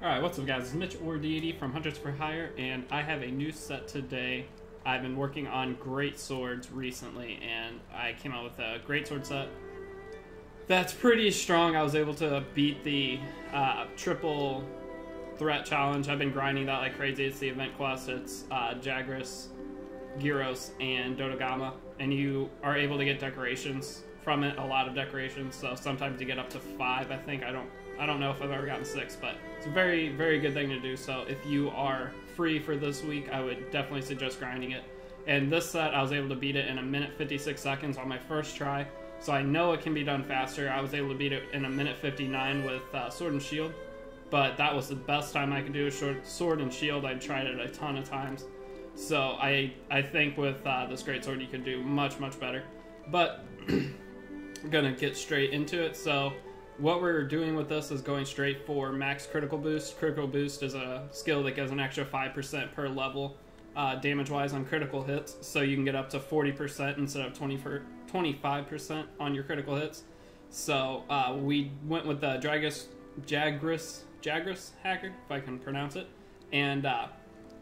Alright, what's up guys, it's Mitch or Deity from Hunters for Hire, and I have a new set today. I've been working on greatswords recently, and I came out with a greatsword set that's pretty strong. I was able to beat the triple threat challenge. I've been grinding that like crazy. It's the event quest. It's Jagras, Gyros, and Dodogama, and you are able to get decorations from it, a lot of decorations, so sometimes you get up to 5, I think. I don't know if I've ever gotten 6, but it's a very, very good thing to do. So if you are free for this week, I would definitely suggest grinding it. And this set, I was able to beat it in 1:56 on my first try, so I know it can be done faster. I was able to beat it in 1:59 with Sword and Shield, but that was the best time I could do Sword and Shield. I tried it a ton of times, so I think with this greatsword you could do much, much better. But I'm gonna get straight into it. So what we're doing with this is going straight for max critical boost. Critical boost is a skill that gives an extra 5% per level damage-wise on critical hits, so you can get up to 40% instead of 25% on your critical hits. So we went with the Jagras hacker, if I can pronounce it, and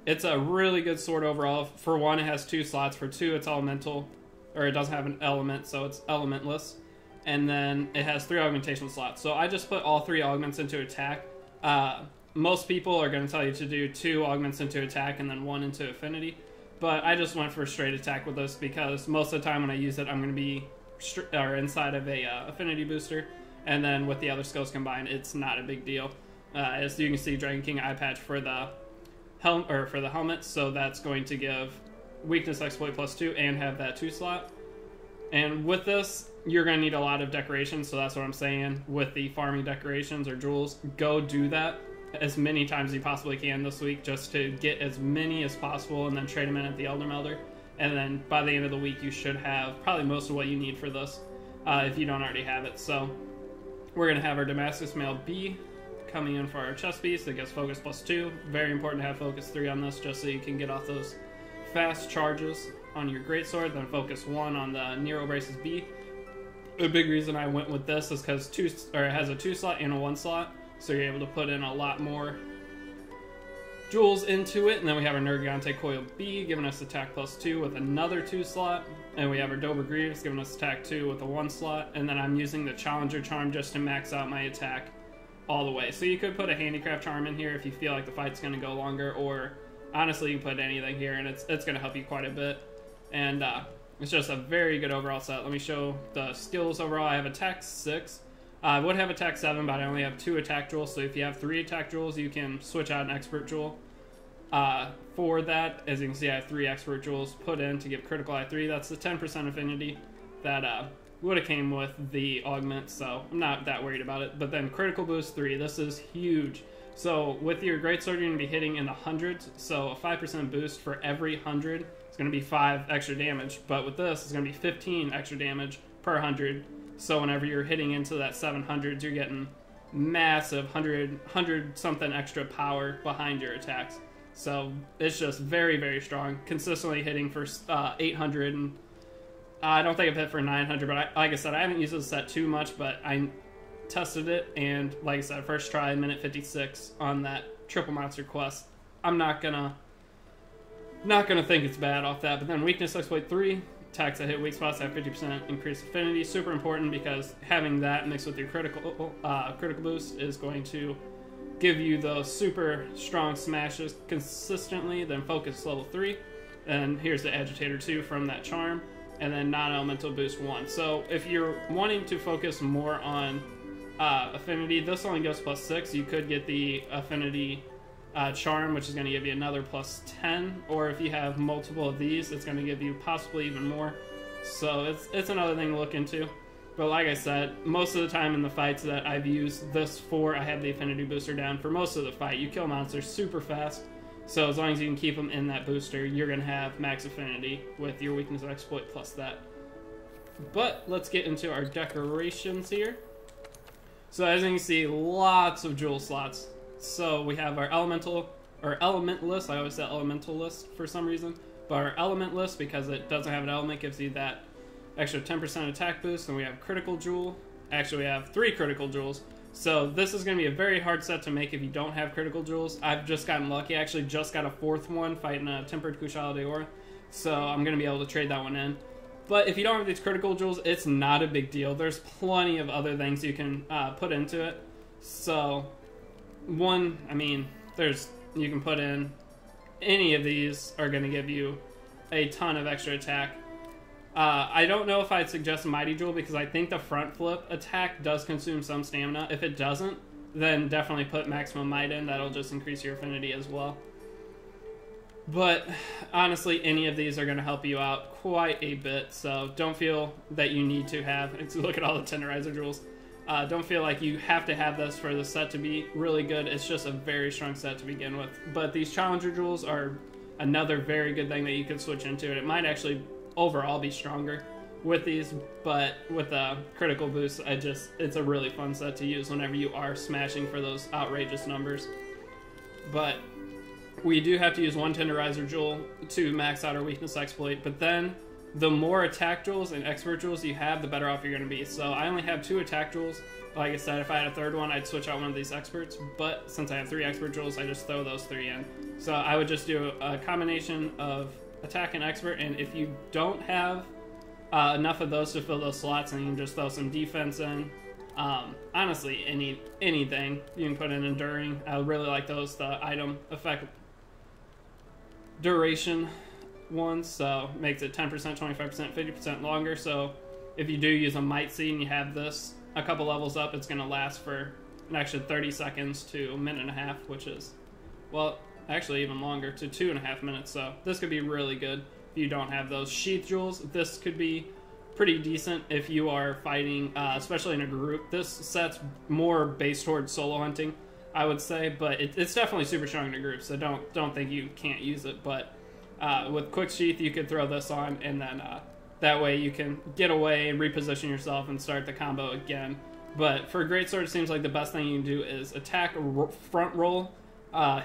it's a really good sword overall. For one, it has 2 slots. For 2, it's elemental, or it doesn't have an element, so it's elementless. And then it has 3 augmentation slots. So I just put all 3 augments into attack. Most people are going to tell you to do 2 augments into attack and then 1 into affinity. But I just went for straight attack with this because most of the time when I use it, I'm going to be inside of a affinity booster. And then with the other skills combined, it's not a big deal. As you can see, Dragon King eye patch for the helmet. So that's going to give weakness exploit +2 and have that 2 slot. And with this, you're going to need a lot of decorations, so that's what I'm saying. With the farming decorations or jewels, go do that as many times as you possibly can this week, just to get as many as possible, and then trade them in at the Elder Melder. And then by the end of the week, you should have probably most of what you need for this, if you don't already have it. So we're going to have our Damascus Mail B coming in for our chest piece. It gets focus +2. Very important to have focus 3 on this, just so you can get off those fast charges on your greatsword. Then focus 1 on the Nero Braces B. A big reason I went with this is because it has a 2 slot and a 1 slot, so you're able to put in a lot more jewels into it. And then we have our Nergigante Coil B giving us attack +2 with another 2 slot, and we have our Dober Greaves giving us attack 2 with a 1 slot. And then I'm using the Challenger Charm just to max out my attack all the way. So you could put a Handicraft Charm in here if you feel like the fight's going to go longer, or honestly you can put anything here and it's going to help you quite a bit. And it's just a very good overall set. Let me show the skills overall. I have attack 6. I would have attack 7, but I only have 2 attack jewels. So if you have 3 attack jewels, you can switch out an expert jewel. For that, as you can see, I have 3 expert jewels put in to give critical eye 3. That's the 10% affinity that would have came with the augment, so I'm not that worried about it. But then critical boost 3. This is huge. So with your greatsword, you're going to be hitting in the hundreds. So a 5% boost for every 100. It's going to be 5 extra damage, but with this, it's going to be 15 extra damage per 100. So whenever you're hitting into that 700s, you're getting massive 100 something extra power behind your attacks. So it's just very, very strong. Consistently hitting for 800, and I don't think I've hit for 900, but like I said, I haven't used this set too much, but I tested it, and like I said, first try, 1:56 on that triple monster quest. I'm not gonna think it's bad off that. But then weakness exploit 3, attacks that hit weak spots have 50% increased affinity. Super important, because having that mixed with your critical boost is going to give you those super strong smashes consistently. Then focus level 3, and here's the agitator 2 from that charm, and then non-elemental boost 1. So if you're wanting to focus more on affinity, this only goes +6. You could get the affinity charm, which is going to give you another +10, or if you have multiple of these, it's going to give you possibly even more. So it's another thing to look into. But like I said, most of the time in the fights that I've used this for, I have the affinity booster down for most of the fight. You kill monsters super fast, so as long as you can keep them in that booster, you're going to have max affinity with your weakness exploit plus that. But let's get into our decorations here. So as you can see, lots of jewel slots. So we have our elemental, or element list. I always say elemental list for some reason, but our element list, because it doesn't have an element, gives you that extra 10% attack boost. And we have critical jewel. Actually, we have 3 critical jewels. So this is going to be a very hard set to make if you don't have critical jewels. I've just gotten lucky. I actually just got a 4th one fighting a Tempered Kushala de Ora. So I'm going to be able to trade that one in. But if you don't have these critical jewels, it's not a big deal. There's plenty of other things you can put into it. So, I mean, you can put in any of these are going to give you a ton of extra attack. I don't know if I'd suggest Mighty Jewel because I think the front flip attack does consume some stamina. If it doesn't, then definitely put Maximum Might in. That'll just increase your affinity as well. But honestly, any of these are going to help you out quite a bit, so don't feel that you need to have, look at all the Tenderizer Jewels, don't feel like you have to have this for the set to be really good. It's just a very strong set to begin with. But these Challenger Jewels are another very good thing that you can switch into. It might actually overall be stronger with these, but with the critical boost, it's a really fun set to use whenever you are smashing for those outrageous numbers. But we do have to use 1 Tenderizer Jewel to max out our weakness exploit, but then the more attack jewels and expert jewels you have, the better off you're going to be. So I only have 2 attack jewels. Like I said, if I had a 3rd one, I'd switch out one of these experts, but since I have 3 expert jewels, I just throw those 3 in. So I would just do a combination of attack and expert, and if you don't have enough of those to fill those slots, then you can just throw some defense in. Honestly, anything you can put in enduring. I really like those, the item effect duration ones, so makes it 10%, 25%, 50% longer. So if you do use a Might Seed and you have this a couple levels up, it's going to last for an extra 30 seconds to a minute and a half, which is, well, actually even longer, to 2.5 minutes. So this could be really good if you don't have those Sheath Jewels. This could be pretty decent if you are fighting, especially in a group. This set's more based towards solo hunting, I would say, but it's definitely super strong in a group, so don't think you can't use it. But with Quick Sheath, you could throw this on, and then that way you can get away and reposition yourself and start the combo again. But for Greatsword, it seems like the best thing you can do is attack, front roll,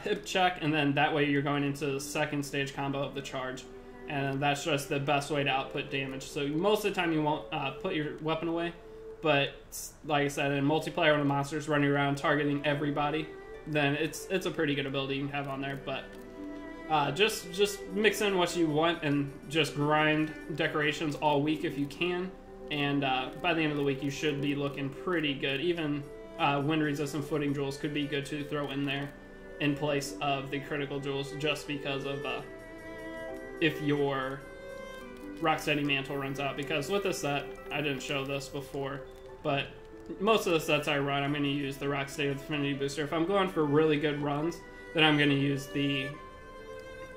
hip check, and then that way you're going into the 2nd stage combo of the charge. And that's just the best way to output damage. So most of the time you won't put your weapon away, but like I said, in multiplayer when the monster's running around targeting everybody, then it's a pretty good ability you can have on there. But just mix in what you want and just grind decorations all week if you can. And by the end of the week, you should be looking pretty good. Even wind-resistant footing jewels could be good to throw in there in place of the critical jewels, just because of if your Rocksteady Mantle runs out. Because with this set, I didn't show this before, but most of the sets I run, I'm going to use the Rocksteady with Affinity Booster. If I'm going for really good runs, then I'm going to use the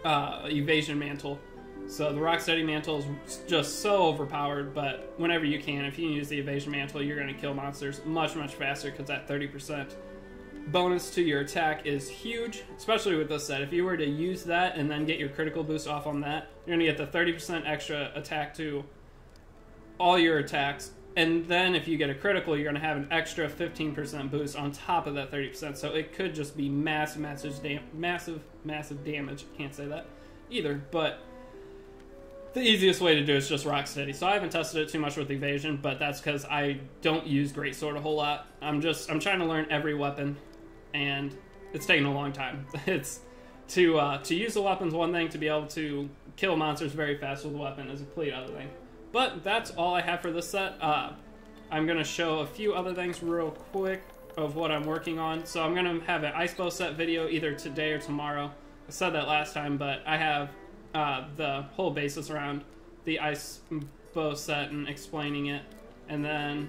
Evasion Mantle. So the Rocksteady Mantle is just so overpowered, but whenever you can, if you use the Evasion Mantle, you're going to kill monsters much, much faster, because that 30% bonus to your attack is huge, especially with this set. If you were to use that and then get your critical boost off on that, you're going to get the 30% extra attack to all your attacks, and then if you get a critical, you're going to have an extra 15% boost on top of that 30%, so it could just be massive damage. Can't say that either, but the easiest way to do it is just Rocksteady. So I haven't tested it too much with Evasion, but that's because I don't use Greatsword a whole lot. I'm trying to learn every weapon, and it's taking a long time. It's to use the weapon's one thing, to be able to kill monsters very fast with a weapon is a complete other thing. But that's all I have for this set. I'm going to show a few other things real quick of what I'm working on. So I'm going to have an ice bow set video either today or tomorrow. I said that last time, but I have the whole basis around the ice bow set and explaining it. And then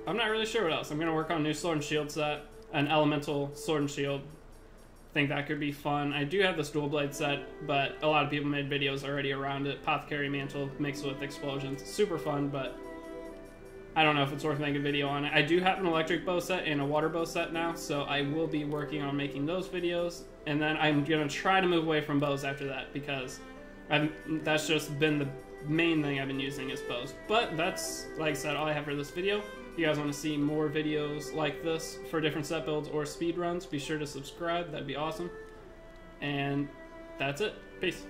I'm not really sure what else. I'm going to work on a new sword and shield set, an elemental sword and shield. I think that could be fun. I do have this dual blade set, but a lot of people made videos already around it. Apothecary Mantle mixed with explosions. Super fun, but I don't know if it's worth making a video on it. I do have an electric bow set and a water bow set now, so I will be working on making those videos. And then I'm going to try to move away from bows after that, because that's just been the main thing I've been using is bows. But that's, like I said, all I have for this video. If you guys want to see more videos like this for different set builds or speed runs, be sure to subscribe. That'd be awesome. And that's it. Peace.